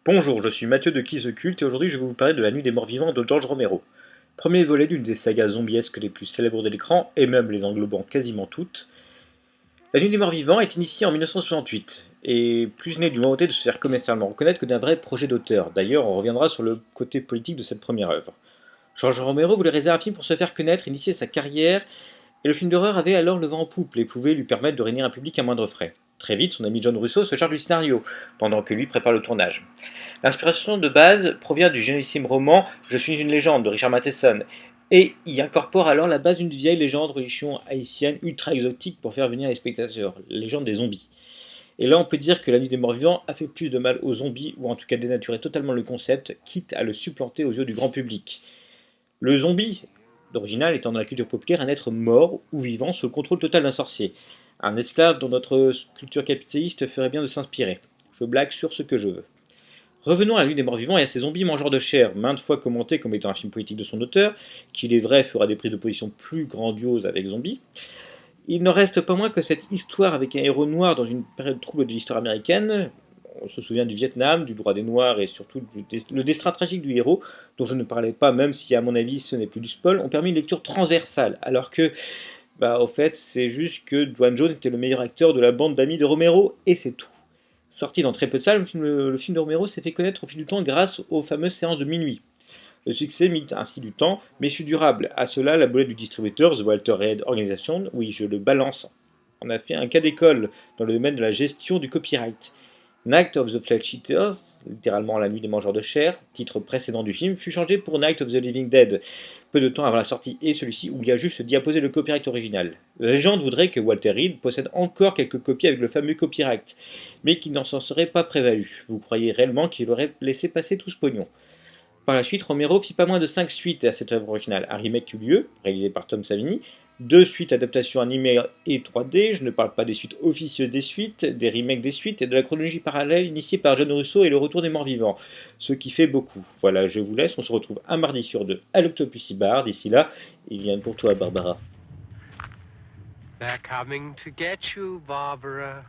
Bonjour, je suis Mathieu de Qui The Cult et aujourd'hui je vais vous parler de La Nuit des Morts Vivants de George Romero. Premier volet d'une des sagas zombiesques les plus célèbres de l'écran, et même les englobant quasiment toutes. La Nuit des Morts Vivants est initiée en 1968, et plus née d'une volonté de se faire commercialement reconnaître que d'un vrai projet d'auteur. D'ailleurs, on reviendra sur le côté politique de cette première œuvre. George Romero voulait réaliser un film pour se faire connaître, initier sa carrière, et le film d'horreur avait alors le vent en poupe et pouvait lui permettre de réunir un public à moindre frais. Très vite, son ami John Russo se charge du scénario, pendant que lui prépare le tournage. L'inspiration de base provient du génialissime roman Je suis une légende de Richard Matheson et y incorpore alors la base d'une vieille légende religion haïtienne ultra exotique pour faire venir les spectateurs, la légende des zombies. Et là, on peut dire que La Nuit des Morts Vivants a fait plus de mal aux zombies, ou en tout cas dénaturé totalement le concept, quitte à le supplanter aux yeux du grand public. Le zombie, d'original, étant dans la culture populaire un être mort ou vivant sous le contrôle total d'un sorcier. Un esclave dont notre culture capitaliste ferait bien de s'inspirer. Je blague sur ce que je veux. Revenons à La Nuit des Morts Vivants et à ces zombies mangeurs de chair, maintes fois commentés comme étant un film politique de son auteur, qui il est vrai fera des prises de position plus grandioses avec zombies. Il n'en reste pas moins que cette histoire avec un héros noir dans une période trouble de l'histoire américaine, on se souvient du Vietnam, du droit des Noirs et surtout le destin tragique du héros, dont je ne parlais pas, même si à mon avis ce n'est plus du spoil, ont permis une lecture transversale, alors que, au fait, c'est juste que Dwayne Jones était le meilleur acteur de la bande d'amis de Romero, et c'est tout. Sorti dans très peu de salles, le film de Romero s'est fait connaître au fil du temps grâce aux fameuses séances de minuit. Le succès mit ainsi du temps, mais fut durable. À cela, la boulette du distributeur, The Walter Reed Organization, oui, je le balance, en a fait un cas d'école dans le domaine de la gestion du copyright. Night of the Flesh Eaters, littéralement La Nuit des Mangeurs de Chair, titre précédent du film, fut changé pour Night of the Living Dead, peu de temps avant la sortie, et celui-ci oublia juste de diaposer le copyright original. La légende voudrait que Walter Reed possède encore quelques copies avec le fameux copyright, mais qu'il n'en s'en serait pas prévalu. Vous croyez réellement qu'il aurait laissé passer tout ce pognon? Par la suite, Romero fit pas moins de 5 suites à cette œuvre originale. Un remake eut lieu, réalisé par Tom Savini, 2 suites adaptations animées et 3D, je ne parle pas des suites officieuses des suites, des remakes des suites et de la chronologie parallèle initiée par John Russo et le retour des morts vivants, ce qui fait beaucoup. Voilà, je vous laisse, on se retrouve un mardi sur deux à l'Octopussy Bar. D'ici là, il vient pour toi, Barbara. They're coming to get you, Barbara.